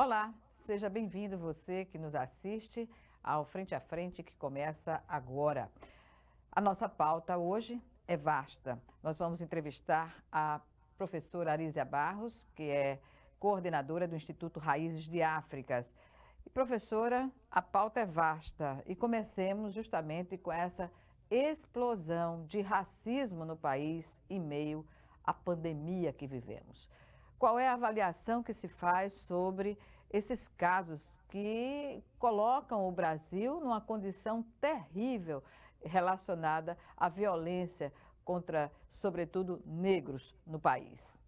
Olá, seja bem-vindo você que nos assiste ao Frente a Frente que começa agora. A nossa pauta hoje é vasta. Nós vamos entrevistar a professora Arísia Barros, que é coordenadora do Instituto Raízes de Áfricas. E, professora, a pauta é vasta e comecemos justamente com essa explosão de racismo no país em meio à pandemia que vivemos. Qual é a avaliação que se faz sobre esses casos que colocam o Brasil numa condição terrível relacionada à violência contra, sobretudo, negros no país?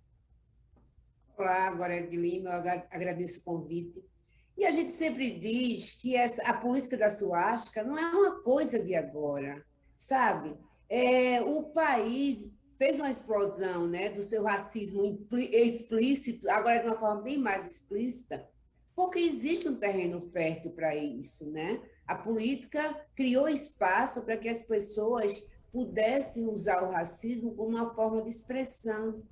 Olá, Gorete Lima, eu agradeço o convite. E a gente sempre diz que a política da suástica não é uma coisa de agora, sabe? O país fez uma explosão, né, do seu racismo explícito, agora de uma forma bem mais explícita, porque existe um terreno fértil para isso, né? A política criou espaço para que as pessoas pudessem usar o racismo como uma forma de expressão.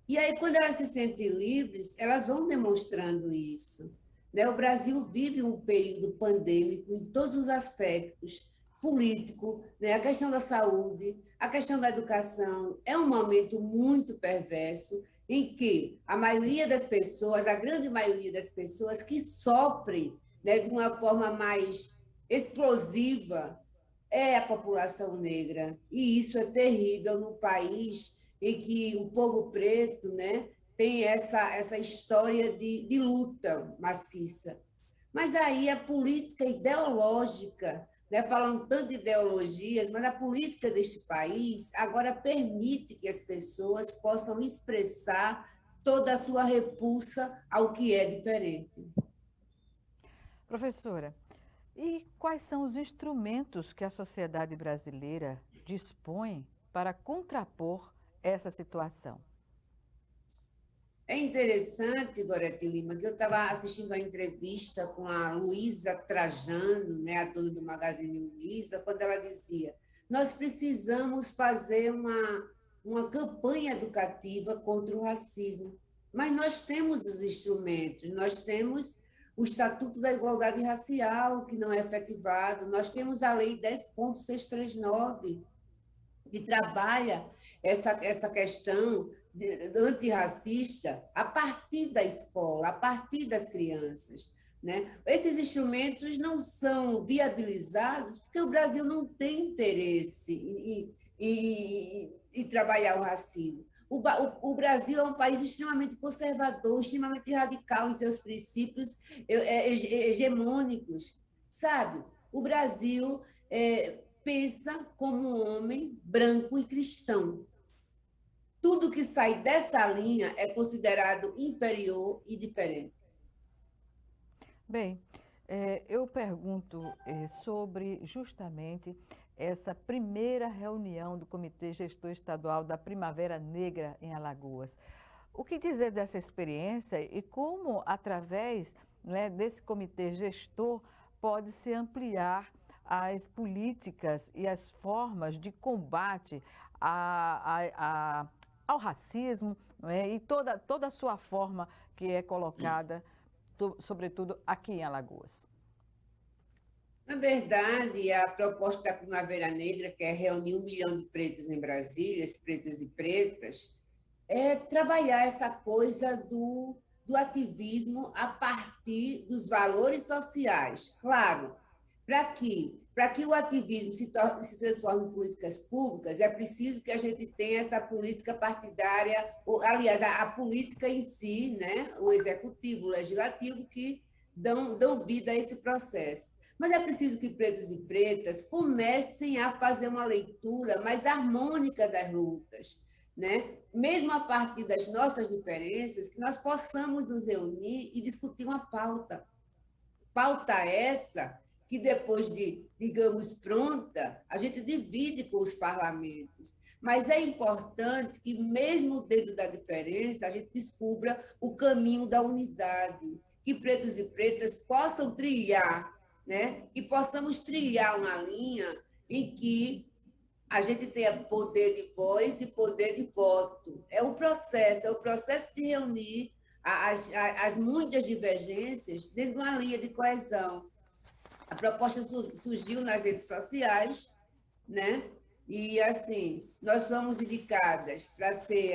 E aí, quando elas se sentem livres, elas vão demonstrando isso. Né? O Brasil vive um período pandêmico em todos os aspectos, político, né? A questão da saúde, a questão da educação. É um momento muito perverso em que a maioria das pessoas, a grande maioria das pessoas que sofrem, né, de uma forma mais explosiva é a população negra. E isso é terrível no país em que o povo preto, né, tem essa história de luta maciça. Mas aí a política ideológica, né, falando tanto de ideologias, mas a política deste país agora permite que as pessoas possam expressar toda a sua repulsa ao que é diferente. Professora, e quais são os instrumentos que a sociedade brasileira dispõe para contrapor essa situação? É interessante, Gorete Lima, que eu estava assistindo a entrevista com a Luísa Trajano, né, a dona do Magazine Luiza, quando ela dizia: nós precisamos fazer uma campanha educativa contra o racismo, mas nós temos os instrumentos, nós temos o Estatuto da Igualdade Racial, que não é efetivado, nós temos a Lei 10.639, que trabalha essa questão antirracista a partir da escola, a partir das crianças. Né? Esses instrumentos não são viabilizados porque o Brasil não tem interesse em trabalhar o racismo. O Brasil é um país extremamente conservador, extremamente radical em seus princípios hegemônicos, sabe? O Brasil pensa como um homem branco e cristão. Tudo que sai dessa linha é considerado inferior e diferente. Bem, eu pergunto sobre justamente essa primeira reunião do Comitê Gestor Estadual da Primavera Negra em Alagoas. O que dizer dessa experiência e como, através, né, desse comitê gestor, pode-se ampliar as políticas e as formas de combate ao racismo, né, e toda a sua forma que é colocada sobretudo aqui em Alagoas? Na verdade, a proposta da Primavera Negra, que é reunir 1 milhão de pretos em Brasília, pretos e pretas, é trabalhar essa coisa do ativismo a partir dos valores sociais. Claro, para que o ativismo se transforme em políticas públicas, é preciso que a gente tenha essa política partidária, ou, aliás, a política em si, né, o executivo, o legislativo, que dão vida a esse processo. Mas é preciso que pretos e pretas comecem a fazer uma leitura mais harmônica das lutas, né? Mesmo a partir das nossas diferenças, que nós possamos nos reunir e discutir uma pauta. Pauta essa que depois de, digamos, pronta, a gente divide com os parlamentos. Mas é importante que, mesmo dentro da diferença, a gente descubra o caminho da unidade, que pretos e pretas possam trilhar, né? E possamos trilhar uma linha em que a gente tenha poder de voz e poder de voto. É o processo de reunir as muitas divergências dentro de uma linha de coesão. A proposta surgiu nas redes sociais, né? E, assim, nós fomos indicadas para ser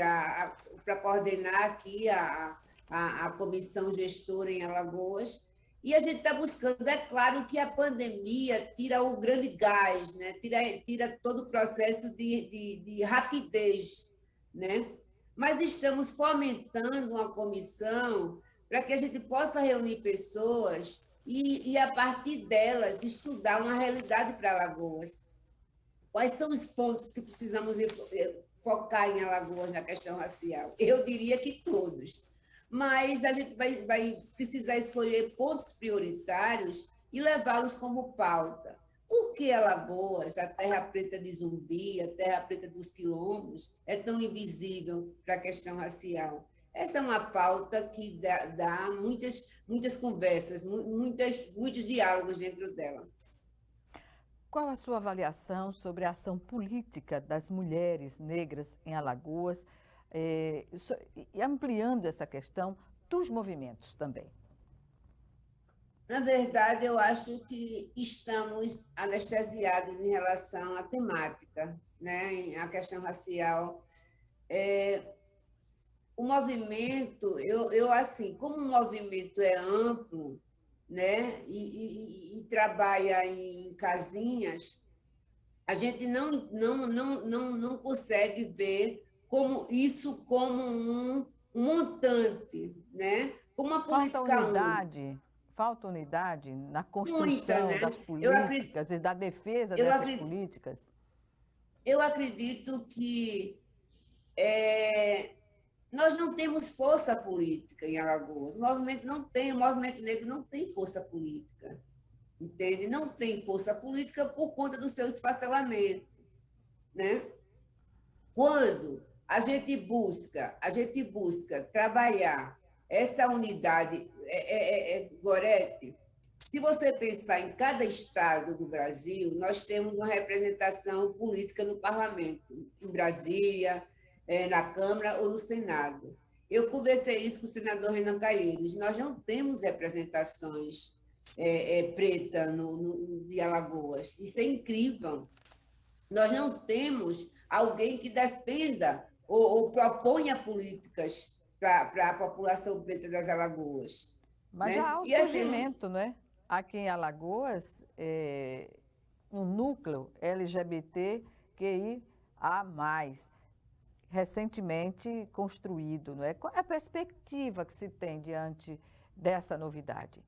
para coordenar aqui a comissão gestora em Alagoas, e a gente está buscando. É claro que a pandemia tira o grande gás, né? Tira todo o processo de rapidez, né? Mas estamos fomentando uma comissão para que a gente possa reunir pessoas a partir delas, estudar uma realidade para Alagoas. Quais são os pontos que precisamos focar em Alagoas na questão racial? Eu diria que todos. Mas a gente vai precisar escolher pontos prioritários e levá-los como pauta. Por que Alagoas, a terra preta de Zumbi, a terra preta dos quilombos, é tão invisível para a questão racial? Essa é uma pauta que dá muitas conversas, muitos diálogos dentro dela. Qual a sua avaliação sobre a ação política das mulheres negras em Alagoas, e ampliando essa questão dos movimentos também? Na verdade, eu acho que estamos anestesiados em relação à temática, né? A questão racial. O movimento, assim, como o movimento é amplo, né? E trabalha em casinhas, a gente não consegue ver isso como um montante, né? Como uma política única. Falta unidade na Muita, construção das né? Eu políticas e da defesa eu dessas acredito, políticas? eu acredito que nós não temos força política em Alagoas. O movimento negro não tem força política, entende? Não tem força política por conta do seu esfacelamento, né? Quando a gente busca trabalhar essa unidade, Gorete, se você pensar em cada estado do Brasil, nós temos uma representação política no parlamento, em Brasília, na Câmara ou no Senado. Eu conversei isso com o senador Renan Calheiros. Nós não temos representações preta de Alagoas. Isso é incrível. Nós não temos alguém que defenda ou proponha políticas para a população preta das Alagoas. Mas já Né? há o E assim, surgimento, não é? Aqui em Alagoas, um núcleo LGBTQIA+, recentemente construído, não é? Qual é a perspectiva que se tem diante dessa novidade?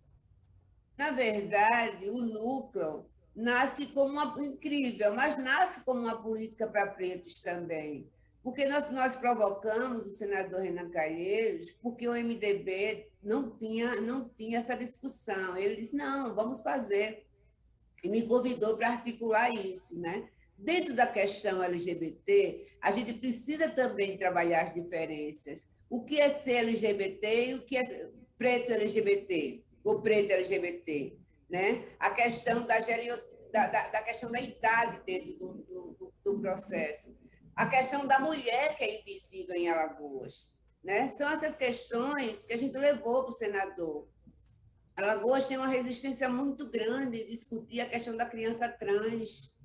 na verdade, o núcleo nasce como incrível, mas nasce como uma política para pretos também. Porque nós provocamos o senador Renan Calheiros, porque o MDB não tinha essa discussão. Ele disse: não, vamos fazer. E me convidou para articular isso, né? Dentro da questão LGBT, a gente precisa também trabalhar as diferenças. O que é ser LGBT e o que é preto LGBT, ou preto LGBT, né? A questão da questão da idade dentro do processo. A questão da mulher que é invisível em Alagoas, né? São essas questões que a gente levou para o senador. Alagoas tem uma resistência muito grande em discutir a questão da criança trans,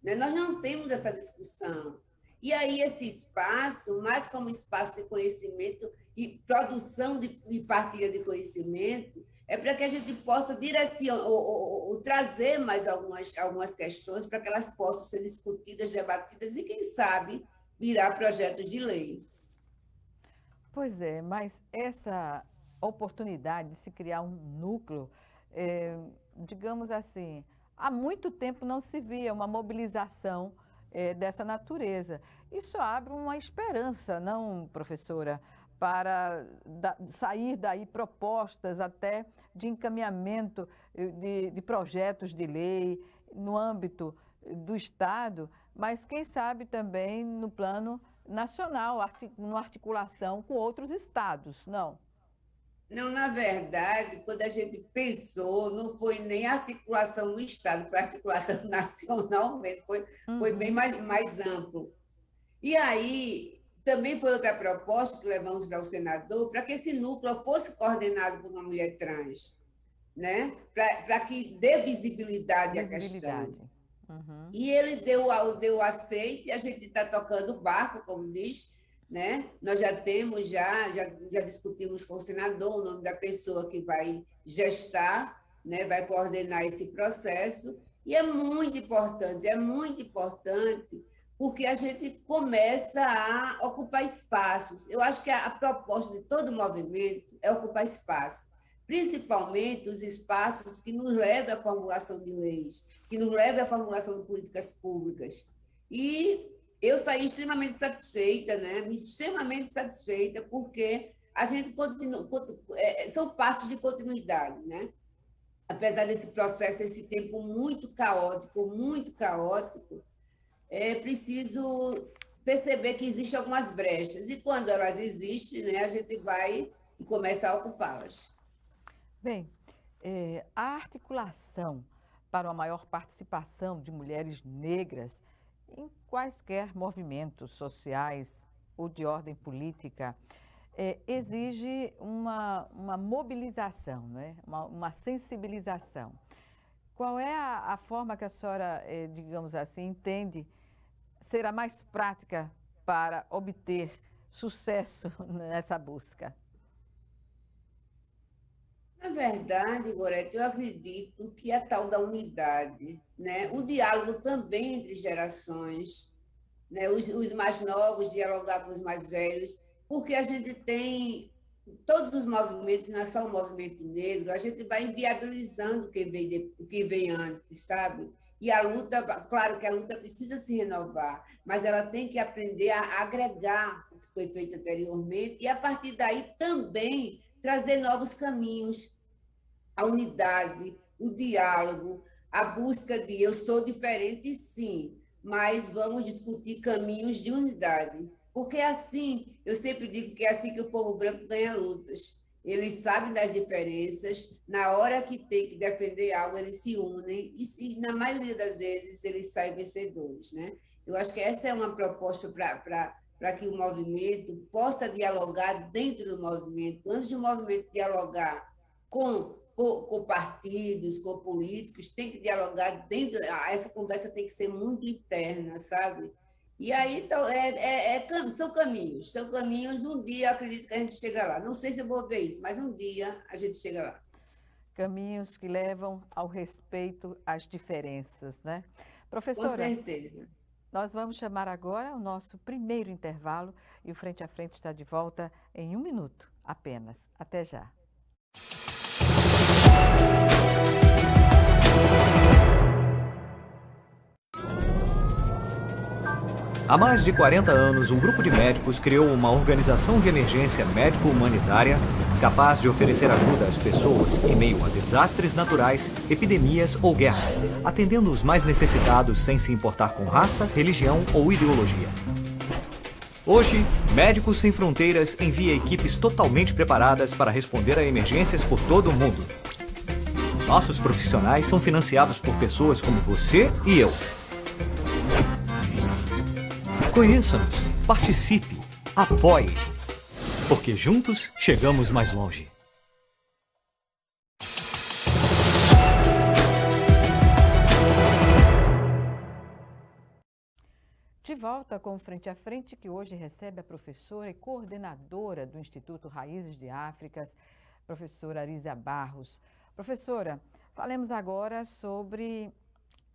né? Nós não temos essa discussão. E aí esse espaço, mais como espaço de conhecimento e produção e partilha de conhecimento, é para que a gente possa direcionar ou trazer mais algumas questões para que elas possam ser discutidas, debatidas e, quem sabe, virar projetos de lei. Pois é, mas essa oportunidade de se criar um núcleo, digamos assim, há muito tempo não se via uma mobilização dessa natureza. Isso abre uma esperança, não, professora, para sair daí propostas até de encaminhamento de projetos de lei no âmbito do Estado, mas quem sabe também no plano nacional, numa articulação com outros estados, não? Não, na verdade, quando a gente pensou, não foi nem a articulação no Estado, foi a articulação nacional mesmo, foi bem Uhum. mais amplo. E aí, também foi outra proposta que levamos para o senador, para que esse núcleo fosse coordenado por uma mulher trans, né? Para que dê visibilidade à questão. Visibilidade. Uhum. E ele deu aceite, a gente está tocando o barco, como diz, né? Nós já temos, já discutimos com o senador o nome da pessoa que vai gestar, né? Vai coordenar esse processo, e é muito importante, porque a gente começa a ocupar espaços. Eu acho que a proposta de todo movimento é ocupar espaço, principalmente os espaços que nos levam à formulação de leis, que nos leva à formulação de políticas públicas. E eu saí extremamente satisfeita, né? Extremamente satisfeita, porque a gente continua, são passos de continuidade, né? Apesar desse processo, esse tempo muito caótico, é preciso perceber que existem algumas brechas. E quando elas existem, né, a gente vai e começa a ocupá-las. Bem, a articulação para uma maior participação de mulheres negras em quaisquer movimentos sociais ou de ordem política exige uma mobilização, né? Uma sensibilização. Qual é a forma que a senhora, digamos assim, entende ser a mais prática para obter sucesso nessa busca? Na verdade, Gorete, eu acredito que a tal da unidade, né? O diálogo também entre gerações, né? Os mais novos dialogar com os mais velhos, porque a gente tem todos os movimentos, não é só o movimento negro, a gente vai inviabilizando o que vem antes, sabe? E a luta, claro que a luta precisa se renovar, mas ela tem que aprender a agregar o que foi feito anteriormente e, a partir daí, também trazer novos caminhos, a unidade, o diálogo, a busca de eu sou diferente, sim, mas vamos discutir caminhos de unidade. Porque é assim, eu sempre digo que é assim que o povo branco ganha lutas. Eles sabem das diferenças, na hora que tem que defender algo, eles se unem, e na maioria das vezes eles saem vencedores, né? Eu acho que essa é uma proposta para que o movimento possa dialogar dentro do movimento. Antes de o movimento dialogar com partidos, com políticos, tem que dialogar dentro. Essa conversa tem que ser muito interna, sabe? E aí então, são caminhos. Um dia eu acredito que a gente chega lá. Não sei se eu vou ver isso, mas um dia a gente chega lá. Caminhos que levam ao respeito às diferenças, né? Com Professora, certeza. nós vamos chamar agora o nosso primeiro intervalo e o Frente a Frente está de volta em 1 minuto apenas. Até já. Há mais de 40 anos, um grupo de médicos criou uma organização de emergência médico-humanitária capaz de oferecer ajuda às pessoas em meio a desastres naturais, epidemias ou guerras, atendendo os mais necessitados sem se importar com raça, religião ou ideologia. Hoje, Médicos Sem Fronteiras envia equipes totalmente preparadas para responder a emergências por todo o mundo. Nossos profissionais são financiados por pessoas como você e eu. Conheça-nos, participe, apoie, porque juntos chegamos mais longe. De volta com o Frente a Frente, que hoje recebe a professora e coordenadora do Instituto Raízes de Áfricas, professora Arísia Barros. Professora, falemos agora sobre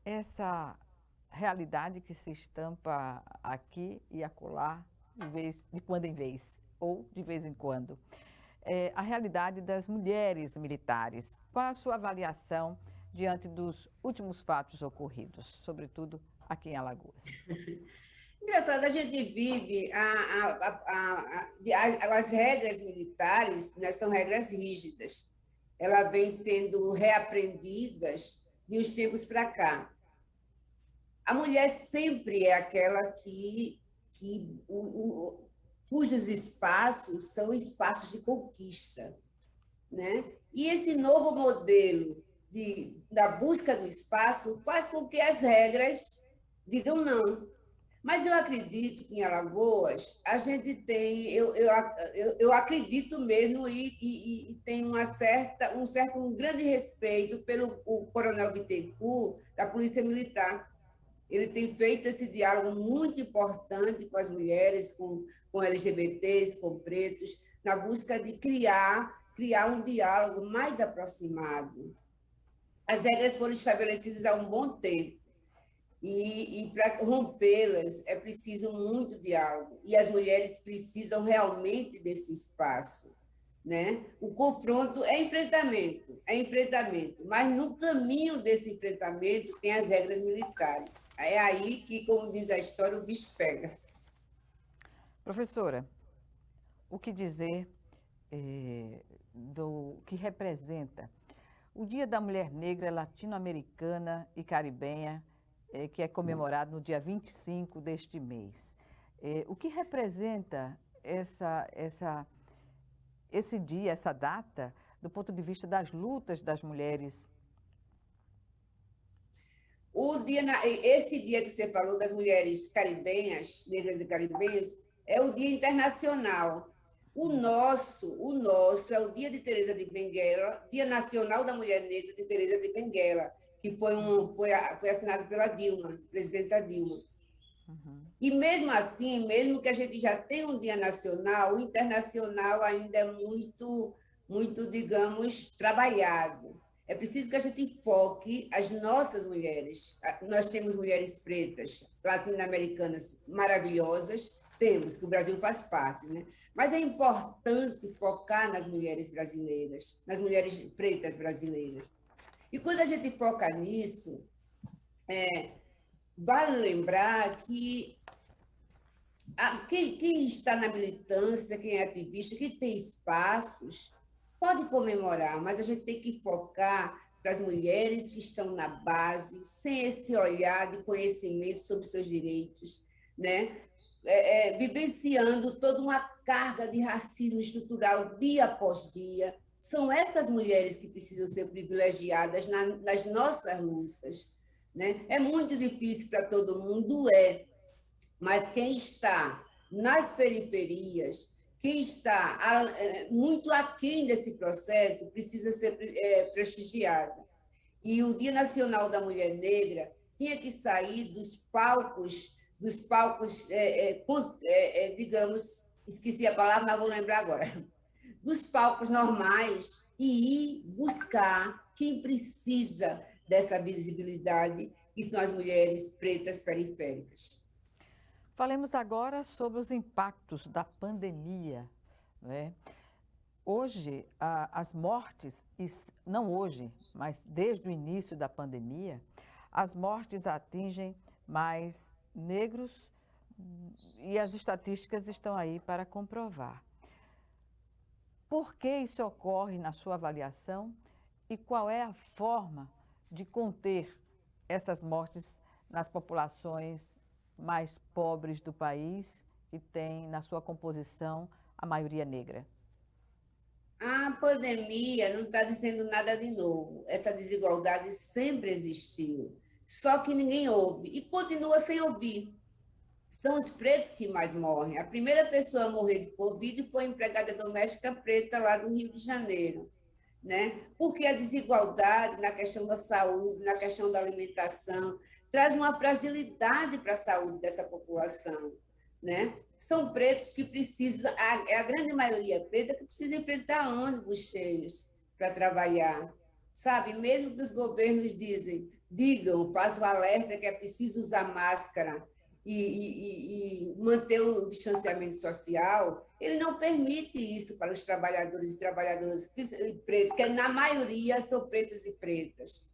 essa realidade que se estampa aqui e acolá, de quando em vez, ou de vez em quando. A realidade das mulheres militares. Qual a sua avaliação diante dos últimos fatos ocorridos, sobretudo aqui em Alagoas? Engraçado, a gente vive as regras militares, né, são regras rígidas. Elas vêm sendo reaprendidas de uns tempos para cá. A mulher sempre é aquela cujos espaços são espaços de conquista, né? E esse novo modelo da busca do espaço faz com que as regras digam não. Mas eu acredito que em Alagoas a gente tem, eu acredito mesmo e tenho um grande respeito pelo o Coronel Bittencourt, da Polícia Militar. Ele tem feito esse diálogo muito importante com as mulheres, com LGBTs, com pretos, na busca de criar um diálogo mais aproximado. As regras foram estabelecidas há um bom tempo. E para rompê-las é preciso muito diálogo. E as mulheres precisam realmente desse espaço. Né? O confronto é enfrentamento, mas no caminho desse enfrentamento tem as regras militares. É aí que, como diz a história, o bicho pega. Professora, o que dizer do que representa o Dia da Mulher Negra Latino-Americana e Caribenha, que é comemorado no dia 25 deste mês? O que representa esse dia, essa data, do ponto de vista das lutas das mulheres? Esse dia que você falou das mulheres caribenhas, negras e caribenhas, é o Dia Internacional. O nosso é o Dia de Teresa de Benguela, Dia Nacional da Mulher Negra de Teresa de Benguela, que foi assinado pela Dilma, presidenta Dilma. Uhum. E mesmo assim, mesmo que a gente já tenha um dia nacional, o internacional ainda é muito, digamos, trabalhado. É preciso que a gente foque as nossas mulheres. Nós temos mulheres pretas, latino-americanas maravilhosas, temos, que o Brasil faz parte, né? Mas é importante focar nas mulheres brasileiras, nas mulheres pretas brasileiras. E quando a gente foca nisso, vale lembrar que quem está na militância, quem é ativista, quem tem espaços, pode comemorar, mas a gente tem que focar para as mulheres que estão na base, sem esse olhar de conhecimento sobre seus direitos, né? Vivenciando toda uma carga de racismo estrutural dia após dia. São essas mulheres que precisam ser privilegiadas nas nossas lutas. Né? É muito difícil para todo mundo, mas quem está nas periferias, quem está muito aquém desse processo, precisa ser prestigiado. E o Dia Nacional da Mulher Negra tinha que sair dos palcos, digamos, esqueci a palavra, mas vou lembrar agora, dos palcos normais e ir buscar quem precisa dessa visibilidade, que são as mulheres pretas periféricas. Falemos agora sobre os impactos da pandemia, né? Hoje, as mortes, não hoje, mas desde o início da pandemia, as mortes atingem mais negros e as estatísticas estão aí para comprovar. Por que isso ocorre na sua avaliação e qual é a forma de conter essas mortes nas populações mais pobres do país e tem na sua composição a maioria negra? A pandemia não está dizendo nada de novo. Essa desigualdade sempre existiu, só que ninguém ouve e continua sem ouvir. São os pretos que mais morrem. A primeira pessoa a morrer de Covid foi a empregada doméstica preta lá do Rio de Janeiro. Né? Porque a desigualdade na questão da saúde, na questão da alimentação, traz uma fragilidade para a saúde dessa população. Né? São pretos que precisam, a grande maioria preta, que precisa enfrentar ônibus cheios para trabalhar. Sabe? Mesmo que os governos digam, faz o alerta que é preciso usar máscara e manter o distanciamento social, ele não permite isso para os trabalhadores e trabalhadoras pretos, que na maioria são pretos e pretas.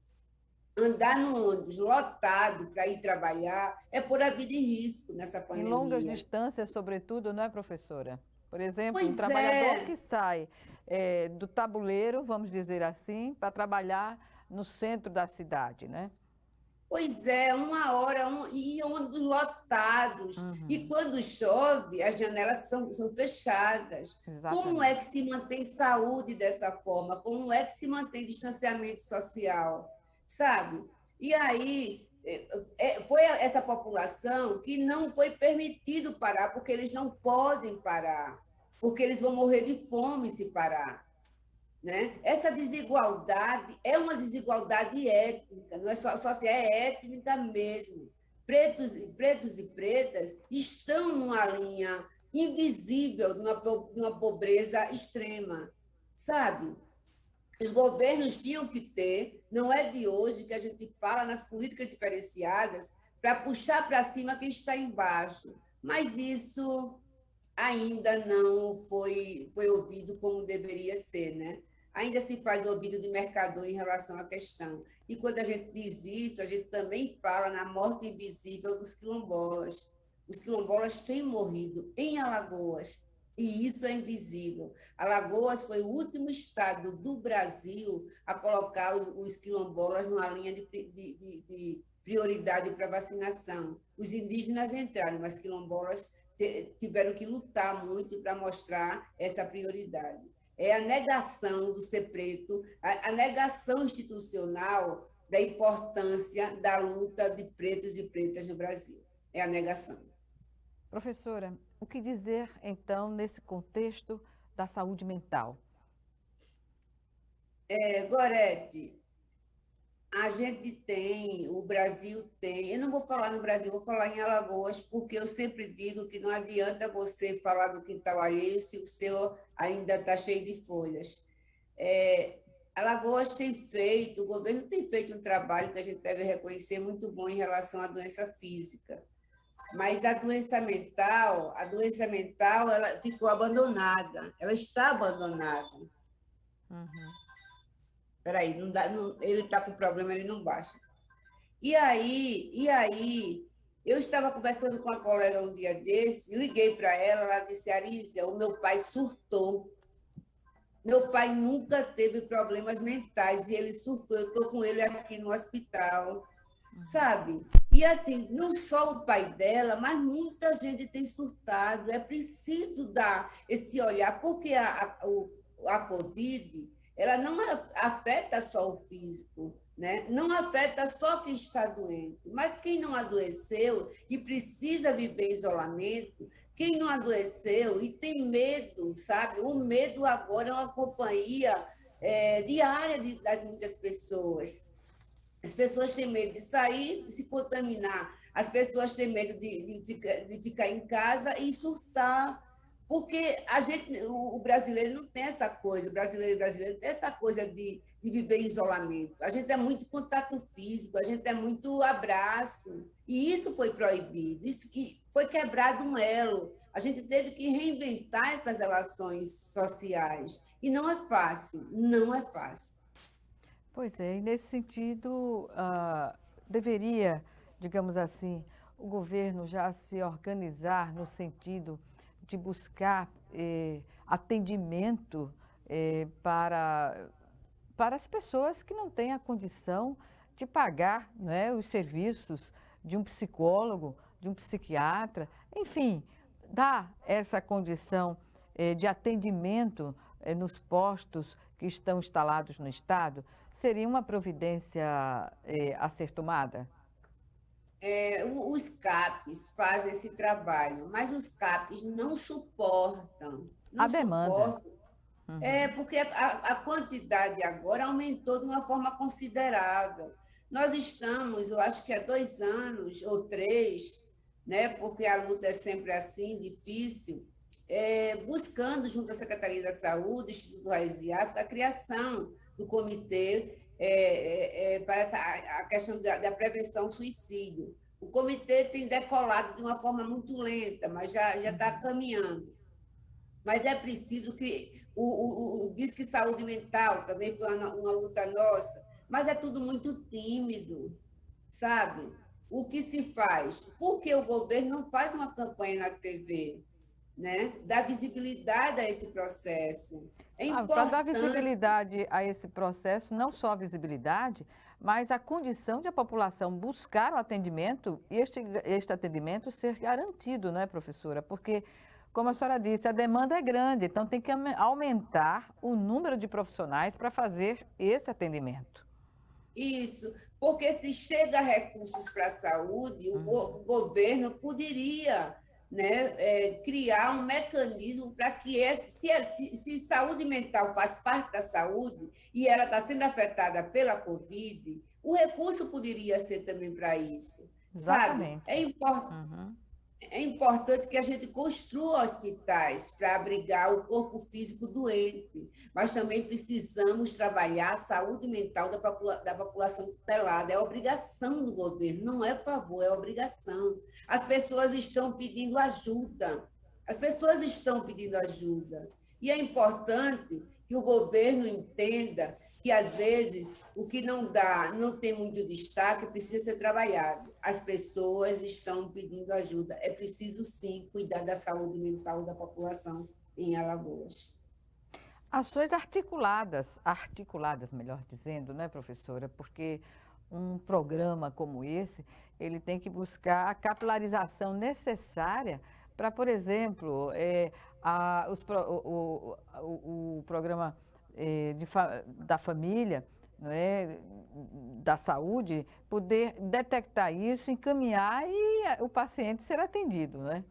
Andar no ônibus lotado para ir trabalhar é pôr a vida em risco nessa pandemia. Em longas distâncias, sobretudo, não é, professora? Por exemplo, um trabalhador que sai do tabuleiro, vamos dizer assim, para trabalhar no centro da cidade, né? Pois é, uma hora e ônibus lotados. Uhum. E quando chove, as janelas são fechadas. Exatamente. Como é que se mantém saúde dessa forma? Como é que se mantém distanciamento social? Sabe? E aí, foi essa população que não foi permitido parar, porque eles não podem parar, porque eles vão morrer de fome se parar. Né? Essa desigualdade é uma desigualdade étnica, não é só se é étnica mesmo. Pretos e pretas estão numa linha invisível de uma pobreza extrema, sabe? Os governos tinham que ter, não é de hoje que a gente fala nas políticas diferenciadas para puxar para cima quem está embaixo, mas isso ainda não foi ouvido como deveria ser, né? Ainda se faz ouvido de mercador em relação à questão. E quando a gente diz isso, a gente também fala na morte invisível dos quilombolas. Os quilombolas têm morrido em Alagoas, e isso é invisível. Alagoas foi o último estado do Brasil a colocar os quilombolas numa linha de prioridade para vacinação. Os indígenas entraram, mas quilombolas tiveram que lutar muito para mostrar essa prioridade. É a negação do ser preto, a negação institucional da importância da luta de pretos e pretas no Brasil. É a negação. Professora, o que dizer, então, nesse contexto da saúde mental? Gorete, a gente tem, o Brasil tem, eu não vou falar no Brasil, vou falar em Alagoas, porque eu sempre digo que não adianta você falar do quintal alheio se o seu ainda está cheio de folhas. Alagoas tem feito, o governo tem feito um trabalho que a gente deve reconhecer muito bom em relação à doença física, mas a doença mental, ela ficou abandonada, ela está abandonada. Espera aí, ele está com problema, ele não baixa. E aí, eu estava conversando com uma colega um dia desse, liguei para ela disse, Arícia, o meu pai surtou. Meu pai nunca teve problemas mentais e ele surtou. Eu estou com ele aqui no hospital, sabe? E assim, não só o pai dela, mas muita gente tem surtado. É preciso dar esse olhar, porque a Covid, ela não afeta só o físico, né? Não afeta só quem está doente, mas quem não adoeceu e precisa viver em isolamento, quem não adoeceu e tem medo, sabe? O medo agora é uma companhia diária das muitas pessoas. As pessoas têm medo de sair e se contaminar. As pessoas têm medo de ficar em casa e surtar. Porque o brasileiro não tem essa coisa, o brasileiro tem essa coisa de viver em isolamento. A gente é muito contato físico, a gente é muito abraço. E isso foi proibido, foi quebrado um elo. A gente teve que reinventar essas relações sociais. E não é fácil, não é fácil. Pois é, e nesse sentido, deveria, digamos assim, o governo já se organizar no sentido de buscar atendimento para as pessoas que não têm a condição de pagar, né, os serviços de um psicólogo, de um psiquiatra, enfim, dar essa condição de atendimento nos postos que estão instalados no Estado. Seria uma providência a ser tomada? Os CAPs fazem esse trabalho, mas os CAPs não suportam. A demanda. Porque a quantidade agora aumentou de uma forma considerável. Nós estamos, eu acho que há 2 anos ou 3, né, porque a luta é sempre assim, difícil, buscando, junto à Secretaria da Saúde, Instituto Raiz de África, a criação do comitê para a questão da prevenção ao suicídio. O comitê tem decolado de uma forma muito lenta, mas já está caminhando. Mas é preciso que o Disque Saúde Mental também foi uma luta nossa, mas é tudo muito tímido, sabe? O que se faz? Por que o governo não faz uma campanha na TV? Né? Dar visibilidade a esse processo. É importante. Para dar visibilidade a esse processo, não só a visibilidade, mas a condição de a população buscar o atendimento e este atendimento ser garantido, não é, professora? Porque, como a senhora disse, a demanda é grande, então tem que aumentar o número de profissionais para fazer esse atendimento. Isso, Porque se chega recursos para a saúde, o governo poderia, né, criar um mecanismo para que se saúde mental faz parte da saúde e ela está sendo afetada pela Covid, o recurso poderia ser também para isso. Exatamente. Sabe? É importante que a gente construa hospitais para abrigar o corpo físico doente, mas também precisamos trabalhar a saúde mental da população tutelada. É obrigação do governo, não é favor, é obrigação. As pessoas estão pedindo ajuda. As pessoas estão pedindo ajuda. E é importante que o governo entenda que, às vezes, o que não tem muito destaque, precisa ser trabalhado. As pessoas estão pedindo ajuda. É preciso, sim, cuidar da saúde mental da população em Alagoas. Ações articuladas, melhor dizendo, né, professora? Porque um programa como esse, ele tem que buscar a capilarização necessária para, por exemplo, o programa da família, não é, da saúde, poder detectar isso, encaminhar e o paciente ser atendido, né?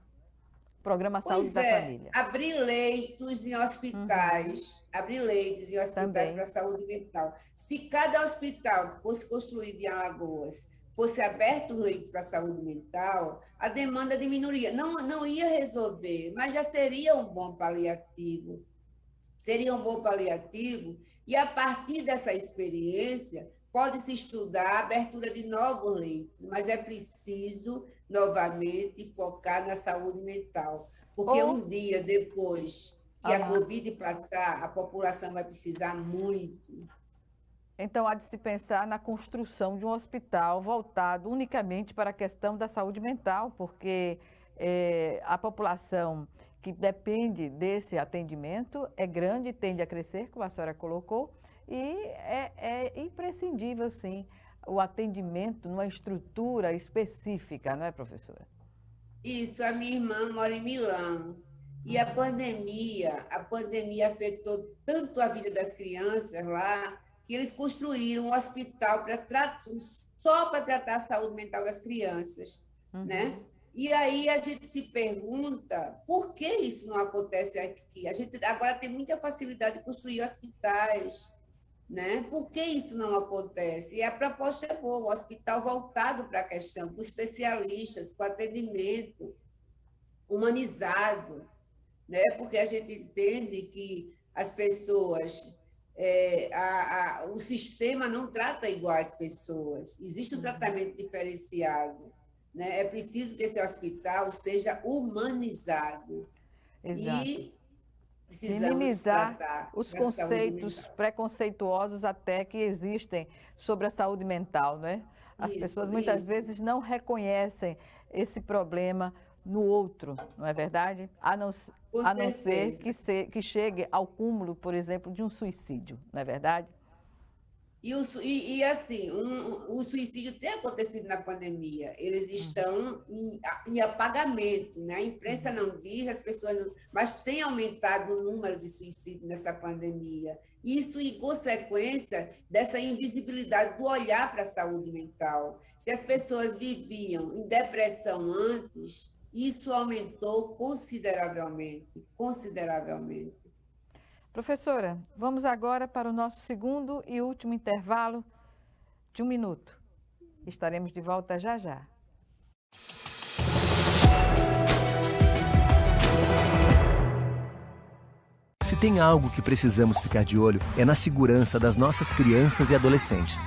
Programa Saúde da Família. Abrir leitos em hospitais, para a saúde mental. Se cada hospital que fosse construído em Alagoas fosse aberto o leito para a saúde mental, a demanda diminuiria. Não ia resolver, mas já seria um bom paliativo. E a partir dessa experiência, pode-se estudar a abertura de novos leitos, mas é preciso, novamente, focar na saúde mental. Porque um dia depois que a Covid passar, a população vai precisar muito. Então, há de se pensar na construção de um hospital voltado unicamente para a questão da saúde mental, porque a população que depende desse atendimento é grande, tende a crescer, como a senhora colocou, e é imprescindível, sim, o atendimento numa estrutura específica, não é, professora? Isso, a minha irmã mora em Milão, e a pandemia afetou tanto a vida das crianças lá, que eles construíram um hospital só para tratar a saúde mental das crianças, né? E aí a gente se pergunta por que isso não acontece aqui? A gente agora tem muita facilidade de construir hospitais, né? Por que isso não acontece? E a proposta é boa, o hospital voltado para a questão, com especialistas, com atendimento humanizado, né? Porque a gente entende que as pessoas, o sistema não trata igual as pessoas, existe um tratamento diferenciado. Né? É preciso que esse hospital seja humanizado. Exato. E precisamos minimizar os conceitos preconceituosos até que existem sobre a saúde mental, né? As pessoas muitas vezes não reconhecem esse problema no outro, não é verdade? A não ser que chegue ao cúmulo, por exemplo, de um suicídio, não é verdade? Assim, o suicídio tem acontecido na pandemia, eles estão em apagamento, né? A imprensa não diz, as pessoas não, mas tem aumentado o número de suicídios nessa pandemia. Isso em consequência dessa invisibilidade do olhar para a saúde mental. Se as pessoas viviam em depressão antes, isso aumentou consideravelmente. Professora, vamos agora para o nosso segundo e último intervalo de 1 minuto. Estaremos de volta já já. Se tem algo que precisamos ficar de olho, é na segurança das nossas crianças e adolescentes.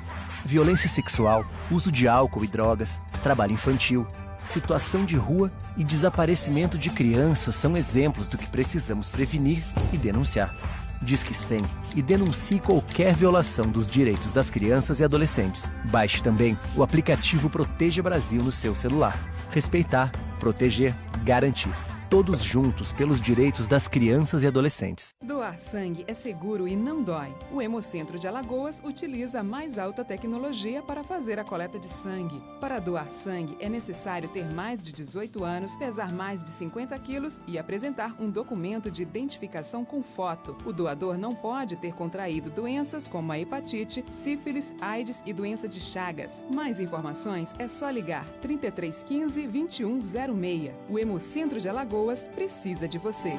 Violência sexual, uso de álcool e drogas, trabalho infantil, situação de rua e desaparecimento de crianças são exemplos do que precisamos prevenir e denunciar. Disque 100 e denuncie qualquer violação dos direitos das crianças e adolescentes. Baixe também o aplicativo Proteja Brasil no seu celular. Respeitar, proteger, garantir. todos juntos pelos direitos das crianças e adolescentes. Doar sangue é seguro e não dói. O Hemocentro de Alagoas utiliza a mais alta tecnologia para fazer a coleta de sangue. Para doar sangue, é necessário ter mais de 18 anos, pesar mais de 50 quilos e apresentar um documento de identificação com foto. O doador não pode ter contraído doenças como a hepatite, sífilis, AIDS e doença de Chagas. Mais informações é só ligar 3315 2106. O Hemocentro de Alagoas precisa de você.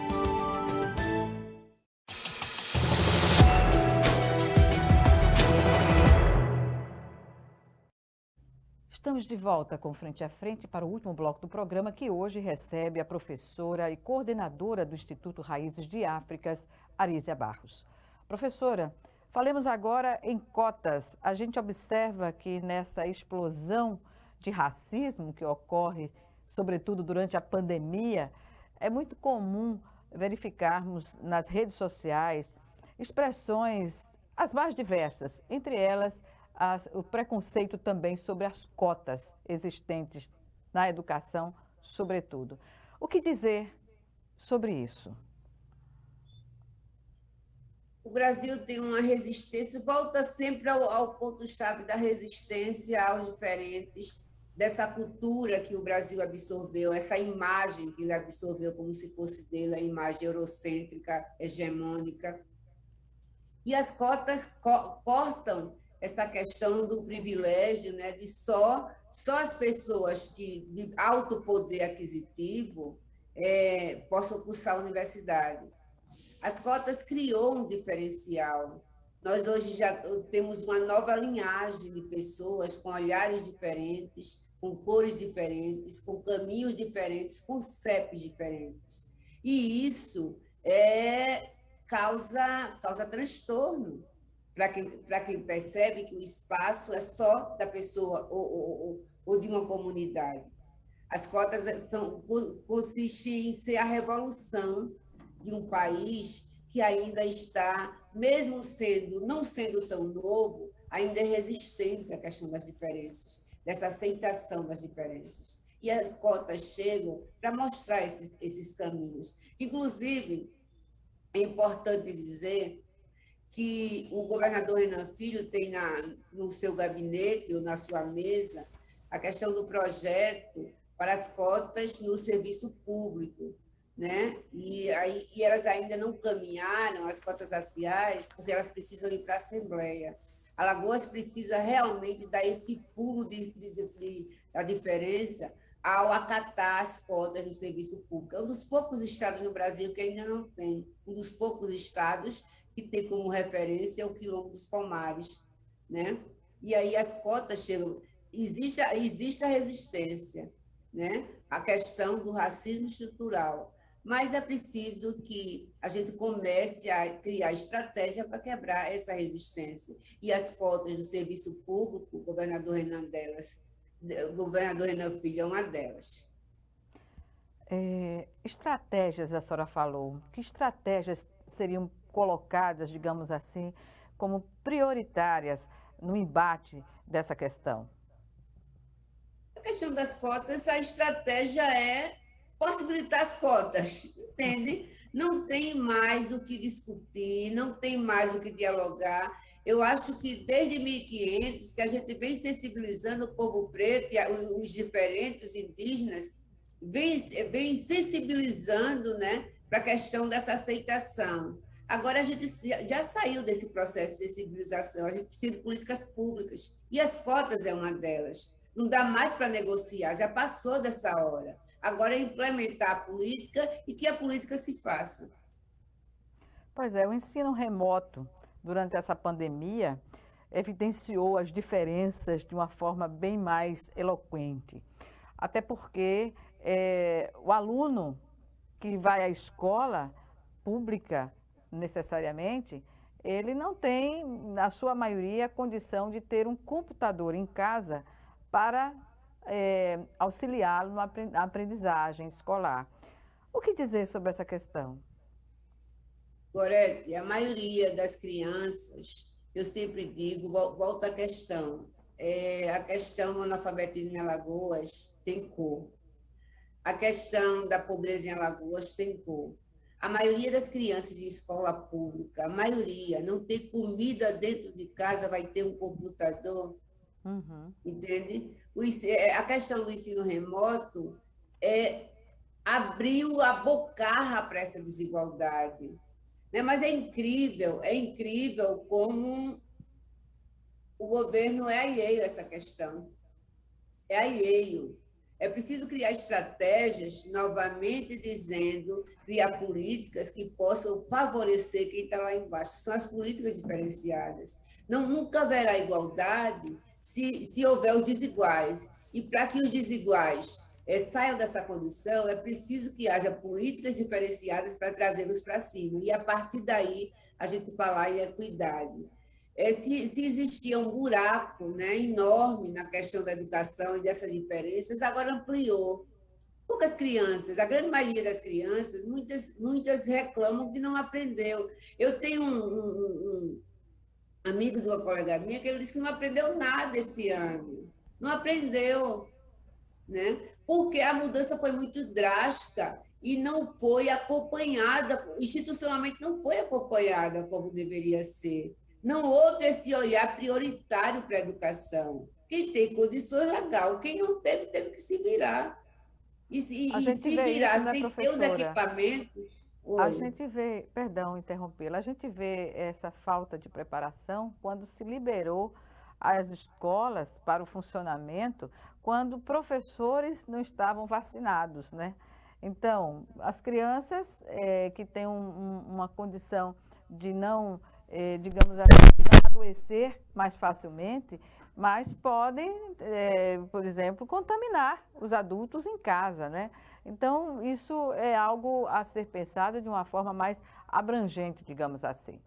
Estamos de volta com Frente a Frente para o último bloco do programa, que hoje recebe a professora e coordenadora do Instituto Raízes de Áfricas, Arísia Barros. Professora, falemos agora em cotas. A gente observa que nessa explosão de racismo que ocorre, sobretudo durante a pandemia, é muito comum verificarmos nas redes sociais expressões as mais diversas, entre elas o preconceito também sobre as cotas existentes na educação, sobretudo. O que dizer sobre isso? O Brasil tem uma resistência, volta sempre ao ponto-chave da resistência aos diferentes, dessa cultura que o Brasil absorveu, essa imagem que ele absorveu como se fosse dele, a imagem eurocêntrica, hegemônica. E as cotas cortam essa questão do privilégio, né, de só as pessoas de alto poder aquisitivo possam cursar a universidade. As cotas criou um diferencial. Nós hoje já temos uma nova linhagem de pessoas com olhares diferentes, com cores diferentes, com caminhos diferentes, com CEPs diferentes. E isso causa transtorno para quem percebe que o espaço é só da pessoa ou de uma comunidade. As cotas consistem em ser a revolução de um país que ainda está, mesmo não sendo tão novo, ainda é resistente à questão das diferenças, dessa aceitação das diferenças. E as cotas chegam para mostrar esses caminhos. Inclusive, é importante dizer que o governador Renan Filho tem no seu gabinete ou na sua mesa a questão do projeto para as cotas no serviço público, né? E elas ainda não caminharam, as cotas raciais, porque elas precisam ir para a Assembleia. Alagoas precisa realmente dar esse pulo da diferença ao acatar as cotas no serviço público. É um dos poucos estados no Brasil que ainda não tem, um dos poucos estados que tem como referência o Quilombo dos Palmares, né? E aí as cotas chegam, existe a resistência, né? A questão do racismo estrutural, mas é preciso que a gente comece a criar estratégia para quebrar essa resistência. E as cotas do serviço público, o governador Renan Filho é uma delas. Estratégias, a senhora falou. Que estratégias seriam colocadas, digamos assim, como prioritárias no embate dessa questão? A questão das cotas, a estratégia é possibilitar as cotas, entende? Não tem mais o que discutir, não tem mais o que dialogar. Eu acho que desde 1500 que a gente vem sensibilizando o povo preto e os diferentes, os indígenas, vem sensibilizando, né, para a questão dessa aceitação. Agora a gente já saiu desse processo de sensibilização, a gente precisa de políticas públicas, e as cotas é uma delas. Não dá mais para negociar, já passou dessa hora. Agora é implementar a política e que a política se faça. Pois é, o ensino remoto, durante essa pandemia, evidenciou as diferenças de uma forma bem mais eloquente. Até porque o aluno que vai à escola pública, necessariamente, ele não tem, na sua maioria, a condição de ter um computador em casa para auxiliá-lo na aprendizagem escolar. O que dizer sobre essa questão? Gorete, a maioria das crianças, eu sempre digo, volta à questão, a questão do analfabetismo em Alagoas tem cor. a questão da pobreza em Alagoas tem cor. A maioria das crianças de escola pública, a maioria, não tem comida dentro de casa, vai ter um computador, entende? A questão do ensino remoto abriu a bocarra para essa desigualdade. Né? Mas é incrível como o governo é alheio a essa questão. É alheio. É preciso criar estratégias, novamente dizendo, criar políticas que possam favorecer quem está lá embaixo. São as políticas diferenciadas. Nunca haverá igualdade se houver os desiguais. E para que os desiguais saiam dessa condição, é preciso que haja políticas diferenciadas para trazê-los para cima. E, a partir daí, a gente falar em equidade. Se existia um buraco, né, enorme na questão da educação e dessas diferenças, agora ampliou. Poucas crianças, a grande maioria das crianças, muitas reclamam que não aprendeu. Eu tenho um amigo de uma colega minha que ele disse que não aprendeu nada esse ano. Não aprendeu, né? Porque a mudança foi muito drástica e não foi acompanhada, institucionalmente não foi acompanhada como deveria ser. Não houve esse olhar prioritário para a educação. Quem tem condições, legal. Quem não teve, teve que se virar. E se virar sem ter os equipamentos... A gente vê, perdão interrompê-la, a gente vê essa falta de preparação quando se liberou as escolas para o funcionamento, quando professores não estavam vacinados, né? Então, as crianças que têm uma condição de não... digamos assim, que não adoecer mais facilmente, mas podem, por exemplo, contaminar os adultos em casa, né? Então, isso é algo a ser pensado de uma forma mais abrangente, digamos assim.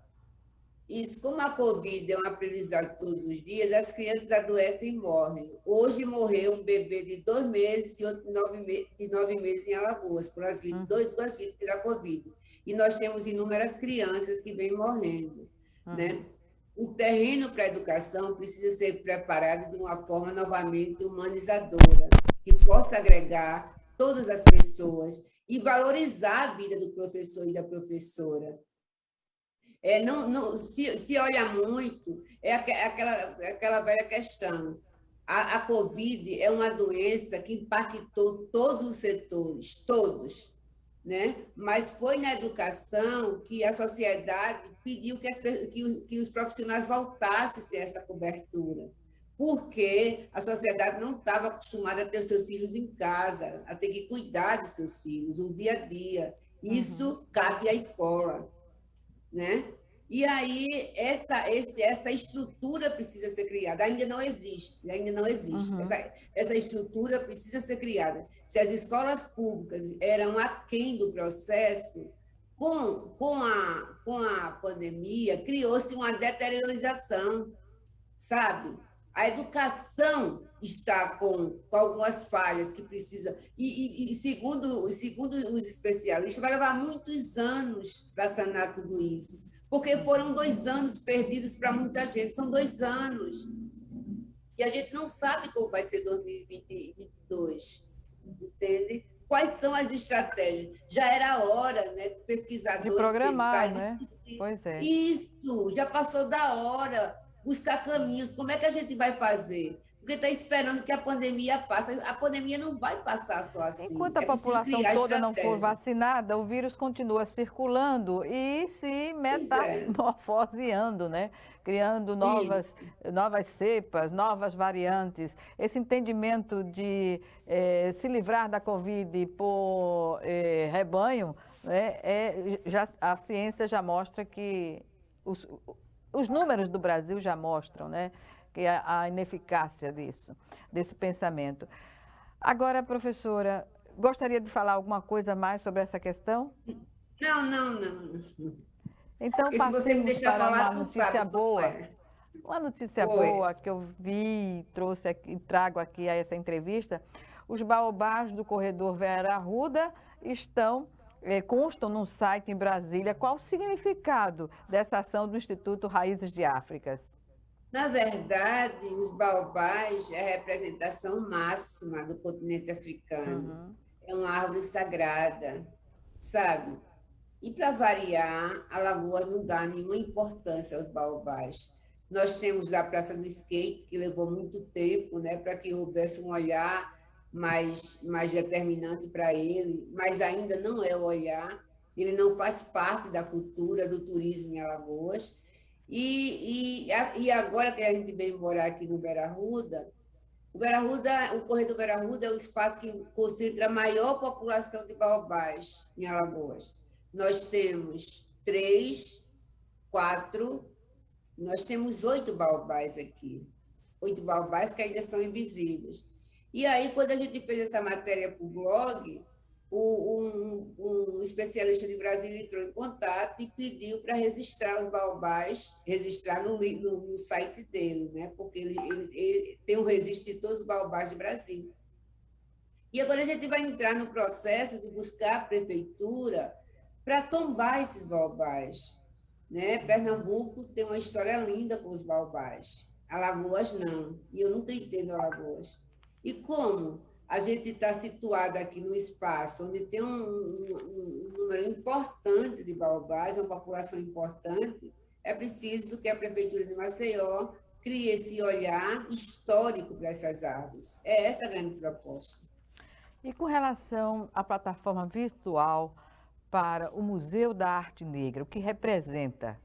Isso, como a Covid é um aprendizado todos os dias, as crianças adoecem e morrem. Hoje morreu um bebê de 2 meses e outro de 9 meses em Alagoas, por duas vítimas da Covid. E nós temos inúmeras crianças que vêm morrendo. Né? O terreno para a educação precisa ser preparado de uma forma novamente humanizadora, que possa agregar todas as pessoas e valorizar a vida do professor e da professora. Se olha muito, aquela velha questão. A Covid é uma doença que impactou todos os setores, todos. Né? Mas foi na educação que a sociedade pediu que os profissionais voltassem a essa cobertura, porque a sociedade não estava acostumada a ter seus filhos em casa, a ter que cuidar dos seus filhos, o dia a dia. Isso cabe à escola. Né? E aí, essa estrutura precisa ser criada. Ainda não existe. Essa estrutura precisa ser criada. Se as escolas públicas eram aquém do processo, com a pandemia, criou-se uma deteriorização, sabe? A educação está com algumas falhas que precisa... E segundo os especialistas, vai levar muitos anos para sanar tudo isso. Porque foram 2 anos perdidos para muita gente, são 2 anos. E a gente não sabe como vai ser 2022, entende? Quais são as estratégias? Já era hora, né, pesquisadores... De programar, né? Pois é. Isso, já passou da hora, buscar caminhos. Como é que a gente vai fazer? Porque está esperando que a pandemia passe. A pandemia não vai passar só assim. Enquanto a população toda não for vacinada, o vírus continua circulando e se metamorfoseando, né? Criando novas cepas, novas variantes. Esse entendimento de se livrar da Covid por rebanho, né? A ciência já mostra que... Os números do Brasil já mostram, né? Que a ineficácia desse pensamento. Agora, professora, gostaria de falar alguma coisa mais sobre essa questão? Não. Então, passemos para uma notícia boa. Uma notícia boa que eu vi, trouxe aqui, trago aqui a essa entrevista. Os baobás do corredor Vera Arruda constam num site em Brasília. Qual o significado dessa ação do Instituto Raízes de África? Na verdade, os baobás é a representação máxima do continente africano. é uma árvore sagrada, sabe? E, para variar, Alagoas não dá nenhuma importância aos baobás. Nós temos a Praça do Skate, que levou muito tempo, né, para que houvesse um olhar mais determinante para ele, mas ainda não é o olhar, ele não faz parte da cultura do turismo em Alagoas. E agora que a gente veio morar aqui no Vera Arruda, o Corredor Vera Arruda é o espaço que concentra a maior população de baobás em Alagoas. Nós temos 3, 4, nós temos 8 baobás aqui. 8 baobás que ainda são invisíveis. E aí, quando a gente fez essa matéria para o blog, um especialista de Brasília entrou em contato e pediu para registrar os baobás, registrar no site dele, né? Porque ele tem o registro de todos os baobás do Brasil. E agora a gente vai entrar no processo de buscar a prefeitura para tombar esses baobás, né? Pernambuco tem uma história linda com os baobás, Alagoas não, e eu nunca entendo Alagoas. E como a gente está situado aqui num espaço onde tem um número importante de baobás, uma população importante, é preciso que a Prefeitura de Maceió crie esse olhar histórico para essas árvores. É essa a grande proposta. E com relação à plataforma virtual para o Museu da Arte Negra, o que representa?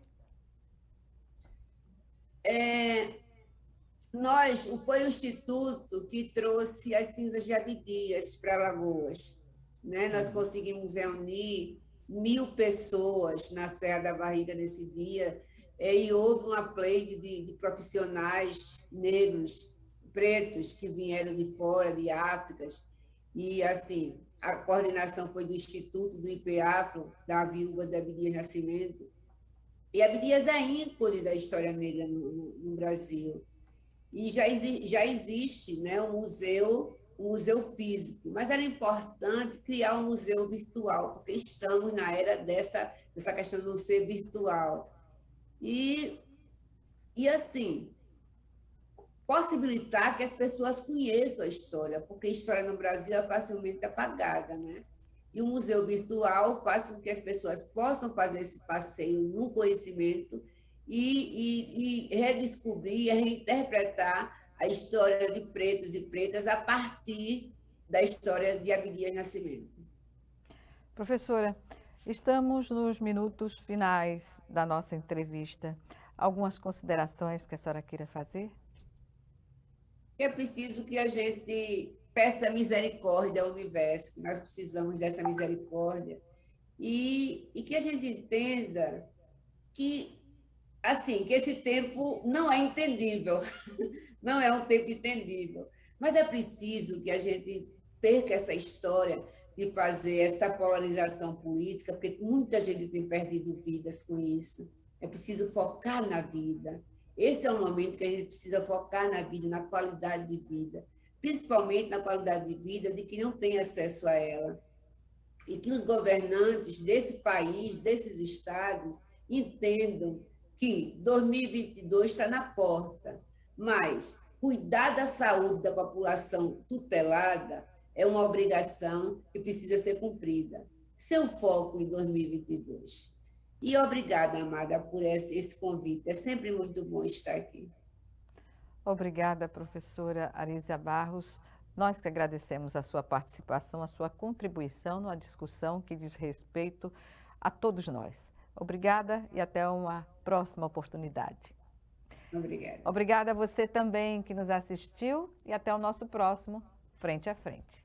Foi o Instituto que trouxe as cinzas de Abdias para Alagoas, né? Nós conseguimos reunir 1.000 pessoas na Serra da Barriga nesse dia, e houve uma pleide de profissionais negros, pretos, que vieram de fora, de África, e assim, a coordenação foi do Instituto do IPAFRO, da viúva de Abdias Nascimento, e Abdias é ícone da história negra no Brasil. E já existe, né, um museu físico, mas era importante criar um museu virtual, porque estamos na era dessa questão do ser virtual. E assim, possibilitar que as pessoas conheçam a história, porque a história no Brasil é facilmente apagada, né? E o museu virtual faz com que as pessoas possam fazer esse passeio no conhecimento e redescobrir, reinterpretar a história de pretos e pretas a partir da história de Abdias Nascimento. Professora, estamos nos minutos finais da nossa entrevista. Algumas considerações que a senhora queira fazer? É preciso que a gente peça misericórdia ao universo, que nós precisamos dessa misericórdia, e que a gente entenda que, assim, que esse tempo não é entendível, não é um tempo entendível, mas é preciso que a gente perca essa história de fazer essa polarização política, porque muita gente tem perdido vidas com isso. É preciso focar na vida. Esse é o momento que a gente precisa focar na vida, na qualidade de vida, principalmente na qualidade de vida de quem não tem acesso a ela. E que os governantes desse país, desses estados, entendam que 2022 está na porta, mas cuidar da saúde da população tutelada é uma obrigação que precisa ser cumprida. Seu foco em 2022. E obrigada, Amada, por esse convite. É sempre muito bom estar aqui. Obrigada, professora Arísia Barros. Nós que agradecemos a sua participação, a sua contribuição numa discussão que diz respeito a todos nós. Obrigada e até uma próxima oportunidade. Obrigada. Obrigada a você também que nos assistiu e até o nosso próximo Frente a Frente.